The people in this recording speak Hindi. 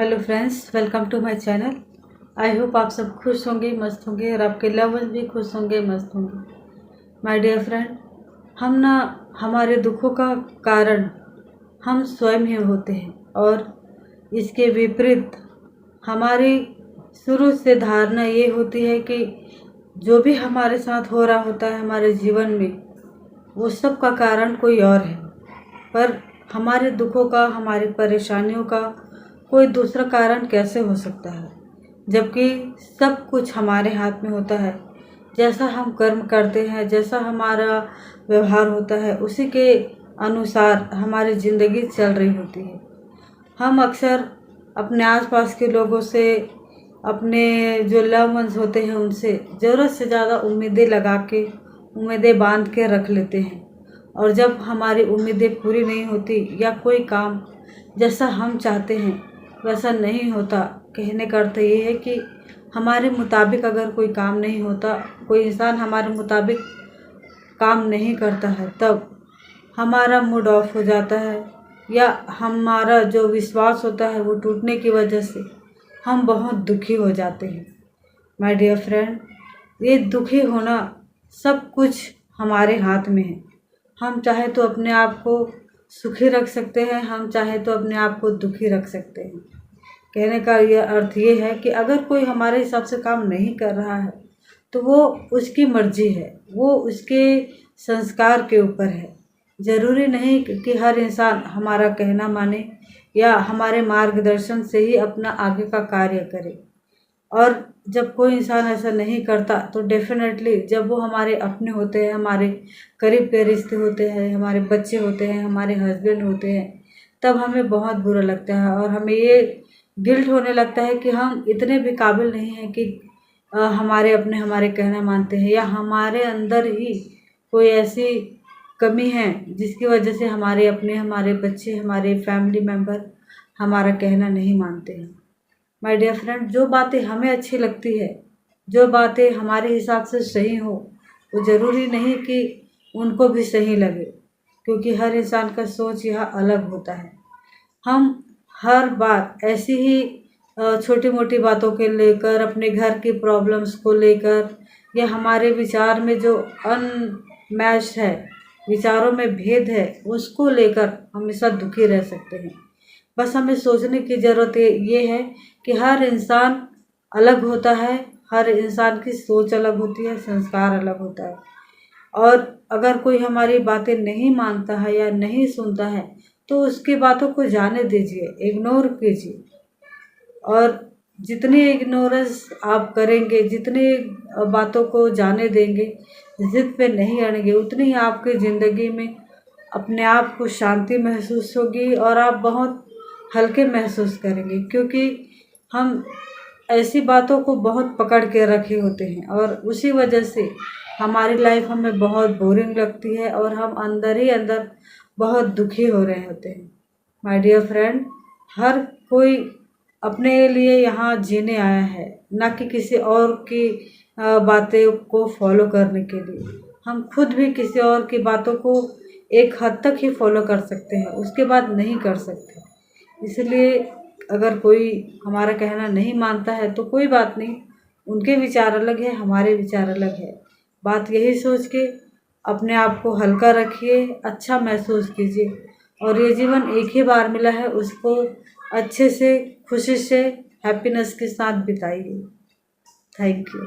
Hello friends, welcome to my channel. I hope आप सब खुश होंगे, मस्त होंगे और आपके लवर्स भी खुश होंगे, मस्त होंगे। माय डियर फ्रेंड, हमारे दुखों का कारण हम स्वयं ही होते हैं और इसके विपरीत हमारी शुरू से धारणा ये होती है कि जो भी हमारे साथ हो रहा होता है हमारे जीवन में, वो सब का कारण कोई और है। पर हमारे दुखों का, हमारी परेशानियों का कोई दूसरा कारण कैसे हो सकता है, जबकि सब कुछ हमारे हाथ में होता है। जैसा हम कर्म करते हैं, जैसा हमारा व्यवहार होता है, उसी के अनुसार हमारी ज़िंदगी चल रही होती है। हम अक्सर अपने आसपास के लोगों से, अपने जो लव वंस होते हैं उनसे ज़रूरत से ज़्यादा उम्मीदें लगा के, उम्मीदें बांध के रख लेते हैं। और जब हमारी उम्मीदें पूरी नहीं होती या कोई काम जैसा हम चाहते हैं वैसा नहीं होता, कहने का अर्थ ये है कि हमारे मुताबिक अगर कोई काम नहीं होता, कोई इंसान हमारे मुताबिक काम नहीं करता है, तब हमारा मूड ऑफ हो जाता है या हमारा जो विश्वास होता है वो टूटने की वजह से हम बहुत दुखी हो जाते हैं। माय डियर फ्रेंड, ये दुखी होना सब कुछ हमारे हाथ में है। हम चाहे तो अपने आप को सुखी रख सकते हैं, हम चाहे तो अपने आप को दुखी रख सकते हैं। कहने का यह अर्थ ये है कि अगर कोई हमारे हिसाब से काम नहीं कर रहा है तो वो उसकी मर्जी है, वो उसके संस्कार के ऊपर है। ज़रूरी नहीं कि हर इंसान हमारा कहना माने या हमारे मार्गदर्शन से ही अपना आगे का कार्य करे। और जब कोई इंसान ऐसा नहीं करता तो डेफिनेटली जब वो हमारे अपने होते हैं, हमारे करीब के रिश्ते होते हैं, हमारे बच्चे होते हैं, हमारे हस्बैंड होते हैं, तब हमें बहुत बुरा लगता है और हमें ये गिल्ट होने लगता है कि हम इतने भी काबिल नहीं हैं कि हमारे अपने हमारे कहना मानते हैं, या हमारे अंदर ही कोई ऐसी कमी है जिसकी वजह से हमारे अपने, हमारे बच्चे, हमारे फैमिली मेम्बर हमारा कहना नहीं मानते हैं। माय डियर फ्रेंड, जो बातें हमें अच्छी लगती है, जो बातें हमारे हिसाब से सही हो, वो ज़रूरी नहीं कि उनको भी सही लगे, क्योंकि हर इंसान का सोच यह अलग होता है। हम हर बार ऐसी ही छोटी मोटी बातों के लेकर, अपने घर की प्रॉब्लम्स को लेकर, या हमारे विचार में जो अनमैच है, विचारों में भेद है, उसको लेकर हमेशा दुखी रह सकते हैं। बस हमें सोचने की ज़रूरत ये है कि हर इंसान अलग होता है, हर इंसान की सोच अलग होती है, संस्कार अलग होता है। और अगर कोई हमारी बातें नहीं मानता है या नहीं सुनता है तो उसकी बातों को जाने दीजिए, इग्नोर कीजिए। और जितनी इग्नोरेंस आप करेंगे, जितनी बातों को जाने देंगे, ज़िद पे नहीं अड़ेंगे, उतनी ही आपकी ज़िंदगी में अपने आप को शांति महसूस होगी और आप बहुत हल्के महसूस करेंगे। क्योंकि हम ऐसी बातों को बहुत पकड़ के रखे होते हैं और उसी वजह से हमारी लाइफ हमें बहुत बोरिंग लगती है और हम अंदर ही अंदर बहुत दुखी हो रहे होते हैं। माय डियर फ्रेंड, हर कोई अपने लिए यहाँ जीने आया है, ना कि किसी और की बातें को फॉलो करने के लिए। हम खुद भी किसी और की बातों को एक हद तक ही फॉलो कर सकते हैं, उसके बाद नहीं कर सकते। इसलिए अगर कोई हमारा कहना नहीं मानता है तो कोई बात नहीं, उनके विचार अलग है, हमारे विचार अलग है। बात यही सोच के अपने आप को हल्का रखिए, अच्छा महसूस कीजिए और ये जीवन एक ही बार मिला है, उसको अच्छे से, खुशी से, हैप्पीनेस के साथ बिताइए। Thank you.